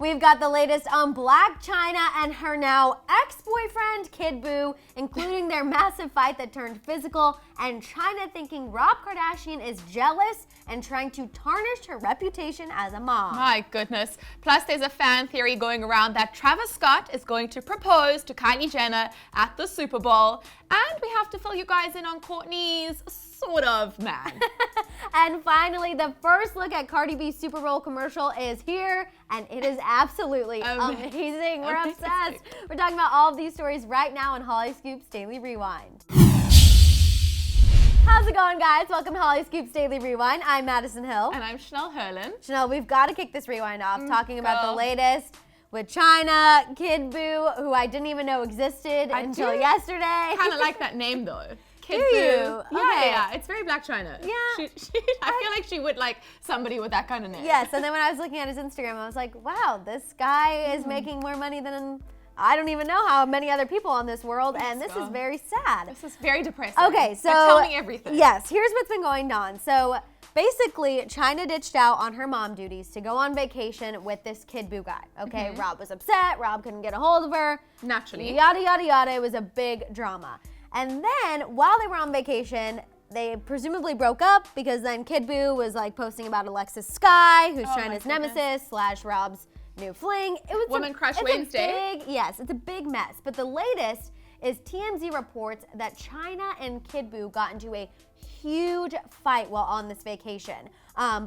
We've got the latest on Blac Chyna and her now ex-boyfriend, Kid Buu, including their massive fight that turned physical, and Chyna thinking Rob Kardashian is jealous and trying to tarnish her reputation as a mom. My goodness. Plus, there's a fan theory going around that Travis Scott is going to propose to Kylie Jenner at the Super Bowl. And we have to fill you guys in on Kourtneys, sort of, man. And finally, the first look at Cardi B's Super Bowl commercial is here, and it is absolutely amazing. We're obsessed. We're talking about all of these stories right now on Hollyscoop's Daily Rewind. How's it going, guys? Welcome to Hollyscoop's Daily Rewind. I'm Madison Hill. And I'm Chanel Herlin. Chanel, we've got to kick this rewind off talking about the latest with Chyna, Kid Buu, who I didn't even know existed until yesterday. I kind of like that name, though. Kid Do Buu. you? Okay. Yeah, it's very Blac Chyna. Yeah. I feel like she would like somebody with that kind of name. Yes, and then when I was looking at his Instagram, I was like, wow, this guy is making more money than I don't even know how many other people in this world, and this is very sad. This is very depressing. Okay, so tell me everything. Yes, here's what's been going on. So basically, Chyna ditched out on her mom duties to go on vacation with this Kid Buu guy. Okay, Rob was upset. Rob couldn't get a hold of her. Naturally. Yada, yada, yada. It was a big drama. And then while they were on vacation, they presumably broke up because then Kid Buu was like posting about Alexis Sky, who's Chyna's nemesis / Rob's new fling. It was Woman Crush Wednesday. It's a big mess. But the latest is TMZ reports that Chyna and Kid Buu got into a huge fight while on this vacation.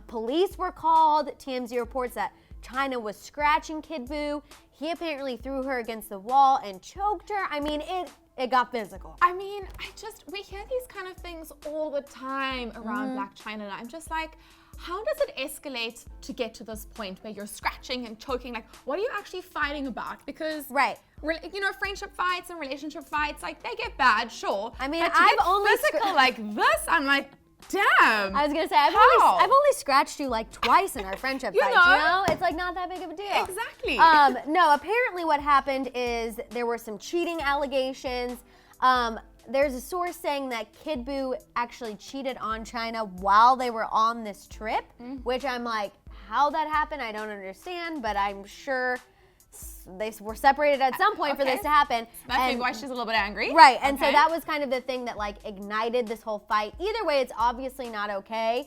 Police were called. TMZ reports that Chyna was scratching Kid Buu. He apparently threw her against the wall and choked her. I mean, it got physical. I mean, we hear these kind of things all the time around Blac Chyna, and I'm just like, how does it escalate to get to this point where you're scratching and choking? Like, what are you actually fighting about? Because, you know, friendship fights and relationship fights, like, they get bad, sure. I mean, but to I've get only physical like this, I'm like, damn. I was gonna say, I've only scratched you like twice in our friendship fights, you know? It's like not that big of a deal. Exactly. No, apparently what happened is there were some cheating allegations. There's a source saying that Kid Buu actually cheated on Chyna while they were on this trip, which I'm like, how that happened, I don't understand, but I'm sure they were separated at some point for this to happen. That's maybe why she's a little bit angry. Right, and so that was kind of the thing that like ignited this whole fight. Either way, it's obviously not okay.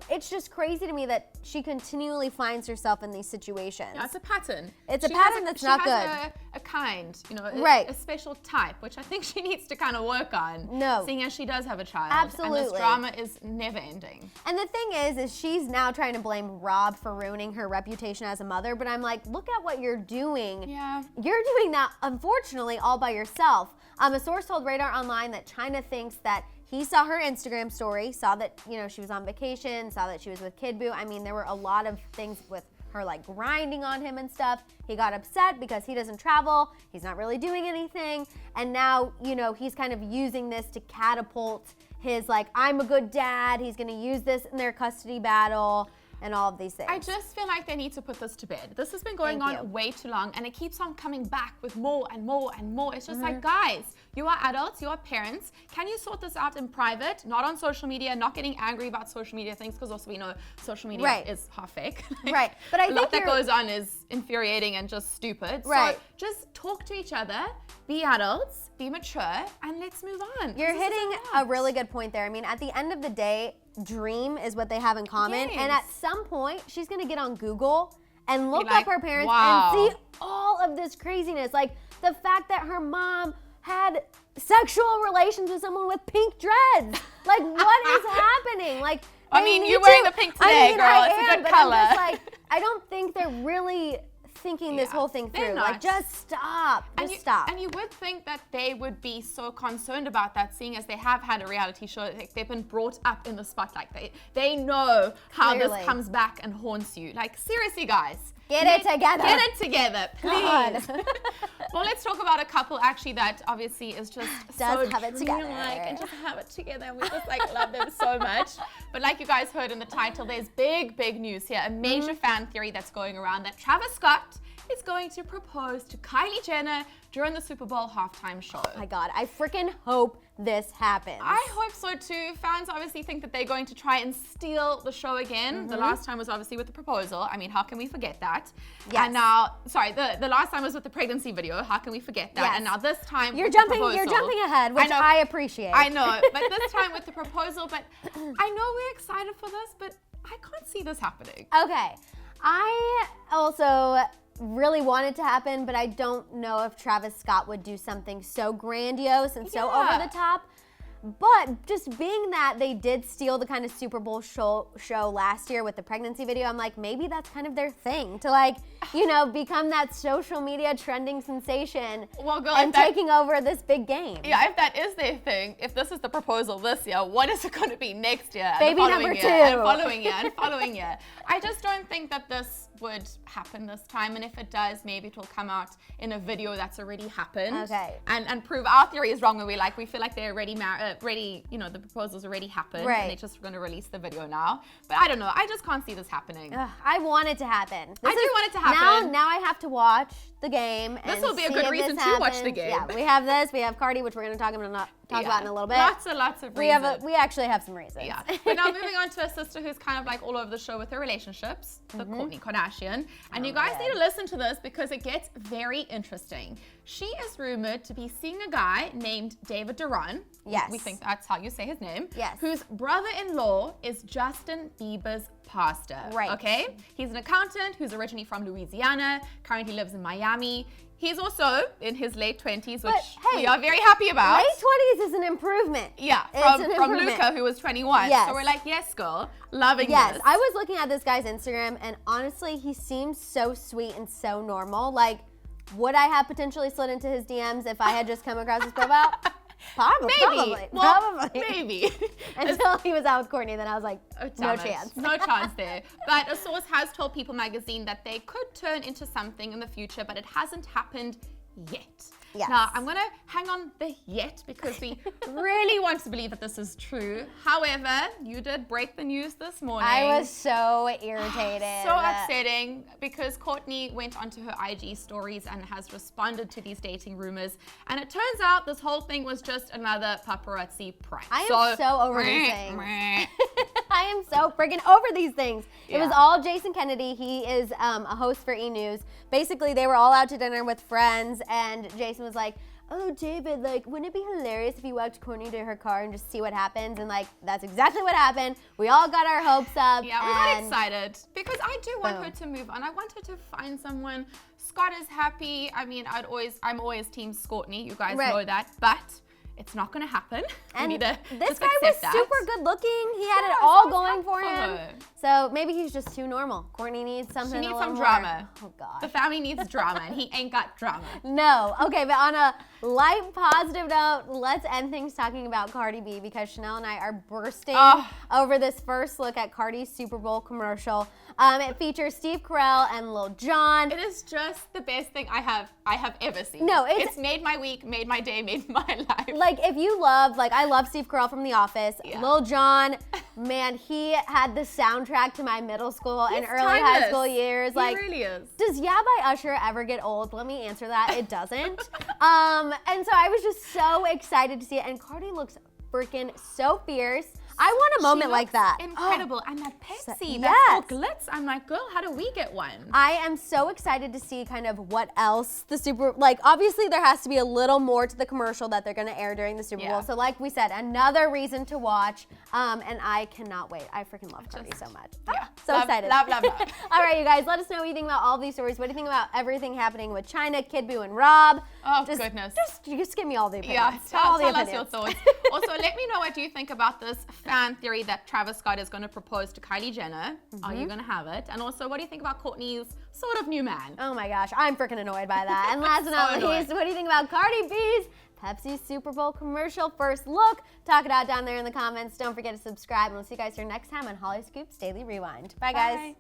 It's just crazy to me that she continually finds herself in these situations. Yeah, it's a pattern. It's a pattern that's not good. She has a kind, you know, a special type, which I think she needs to kind of work on. Seeing as she does have a child. Absolutely. And this drama is never ending. And the thing is she's now trying to blame Rob for ruining her reputation as a mother, but I'm like, look at what you're doing. Yeah. You're doing that, unfortunately, all by yourself. A source told Radar Online that Chyna thinks that he saw her Instagram story, saw that, you know, she was on vacation, saw that she was with Kid Buu. I mean, there were a lot of things with her like grinding on him and stuff. He got upset because he doesn't travel. He's not really doing anything. And now, you know, he's kind of using this to catapult his like, I'm a good dad. He's going to use this in their custody battle and all of these things. I just feel like they need to put this to bed. This has been going on way too long, and it keeps on coming back with more and more and more. It's just like, guys, you are adults, you are parents. Can you sort this out in private, not on social media, not getting angry about social media things, because also we know social media is half fake. Right. But I think a lot that goes on is infuriating and just stupid. Right. So just talk to each other, be adults, be mature, and let's move on. You're hitting a really good point there. I mean, at the end of the day, dream is what they have in common. And at some point, she's going to get on Google and look up her parents and see all of this craziness. Like the fact that her mom had sexual relations with someone with pink dreads. Like, what is happening? Like, I mean, you're wearing the pink today, girl. It's a good color. I'm just like, I don't think they're really thinking this whole thing through. Like, just stop. Just stop. And you would think that they would be so concerned about that, seeing as they have had a reality show. Like, they've been brought up in the spotlight. They know how this comes back and haunts you. Like, seriously, guys. Get it together. Get it together, please. Well, let's talk about a couple actually that obviously is just Does so have it together. dreamlike and just have it together. And we just like love them so much. But like you guys heard in the title, there's big news here. A major fan theory that's going around that Travis Scott is going to propose to Kylie Jenner during the Super Bowl halftime show. Oh my God, I freaking hope this happens. I hope so too. Fans obviously think that they're going to try and steal the show again. The last time was obviously with the proposal. I mean, how can we forget that? Yes. And now, sorry, the last time was with the pregnancy video. How can we forget that? Yes. And now this time You're with the jumping proposal. ahead, which I appreciate. I know, but this time with the proposal. But I know we're excited for this, but I can't see this happening. Okay, I also really want it to happen, but I don't know if Travis Scott would do something so grandiose and so over the top. But just being that they did steal the kind of Super Bowl show last year with the pregnancy video, I'm like, maybe that's kind of their thing to like, you know, become that social media trending sensation and taking over this big game. Yeah, if that is their thing, if this is the proposal this year, what is it going to be next year? Baby and the number year, 2. And following year, and following year. I just don't think that this would happen this time, and if it does, maybe it will come out in a video that's already happened. Okay. And prove our theory is wrong, where we feel like they're already, you know, the proposal's already happened, right, and they're just going to release the video now. But I don't know. I just can't see this happening. I want it to happen. I do want it to happen. Now I have to watch the game. This will be a good reason to watch the game. Yeah, we have this. We have Cardi, which we're going to talk about in a little bit. Lots of reasons. We actually have some reasons. Yeah. But now moving on to a sister who's kind of like all over the show with her relationships, the Kourtney Kardashian. And you guys need to listen to this because it gets very interesting. She is rumored to be seeing a guy named David Duran. Yes. We think that's how you say his name. Yes. Whose brother-in-law is Justin Bieber's pastor. Right. Okay? He's an accountant who's originally from Louisiana, currently lives in Miami. He's also in his late 20s, which we are very happy about. Late 20s is an improvement. Yeah, from Luca, who was 21. Yes. So we're like, yes, girl, loving this. Yes, I was looking at this guy's Instagram, and honestly, he seems so sweet and so normal. Like, would I have potentially slid into his DMs if I had just come across his profile? Probably. Maybe. Until he was out with Kourtney, then I was like, no chance. No chance there. But a source has told People magazine that they could turn into something in the future, but it hasn't happened yet. Yes. Now, I'm going to hang on the yet because we really want to believe that this is true. However, you did break the news this morning. I was so irritated. So upsetting because Kourtney went onto her IG stories and has responded to these dating rumors. And it turns out this whole thing was just another paparazzi prank. I am so over these things. I am so freaking over these things. It was all Jason Kennedy. He is a host for E! News. Basically, they were all out to dinner with friends, and Jason was like, oh, David, like, wouldn't it be hilarious if you walked Kourtney to her car and just see what happens? And, like, that's exactly what happened. We all got our hopes up. Yeah, we got excited because I do want her to move on. I want her to find someone. Scott is happy. I mean, I'm always team Kourtney. You guys know that. But it's not going to happen. And this guy was super good looking. He had it all going for him. So maybe he's just too normal. Kourtney needs something. She needs some drama. Oh God. The family needs drama, and he ain't got drama. No. Okay, but on a light, positive note, let's end things talking about Cardi B because Chanel and I are bursting over this first look at Cardi's Super Bowl commercial. It features Steve Carell and Lil Jon. It is just the best thing I have ever seen. No, it's made my week, made my day, made my life. Like if you love, like I love Steve Carell from The Office. Yeah. Lil Jon, man, he had the soundtrack to my middle school and early high school years. Like, he really is. Does Yeah by Usher ever get old? Let me answer that. It doesn't. And so I was just so excited to see it. And Cardi looks freaking so fierce. I want a moment like that. Incredible. And that Pepsi, that full glitz. I'm like, girl, how do we get one? I am so excited to see kind of what else the obviously there has to be a little more to the commercial that they're going to air during the Super Bowl. So like we said, another reason to watch. And I cannot wait. I freaking love Cardi so much. Yeah. So excited. Love. All right, you guys, let us know what you think about all these stories. What do you think about everything happening with Chyna, Kid Buu, and Rob? Oh, goodness. Just give me all the opinions. Yeah, tell us your thoughts. Also, let me know what you think about this fan theory that Travis Scott is going to propose to Kylie Jenner. Are you going to have it? And also, what do you think about Kourtney's sort of new man? Oh my gosh, I'm freaking annoyed by that. And last but not least, what do you think about Cardi B's Pepsi Super Bowl commercial first look? Talk it out down there in the comments. Don't forget to subscribe, and we'll see you guys here next time on Hollyscoop's Daily Rewind. Bye, guys.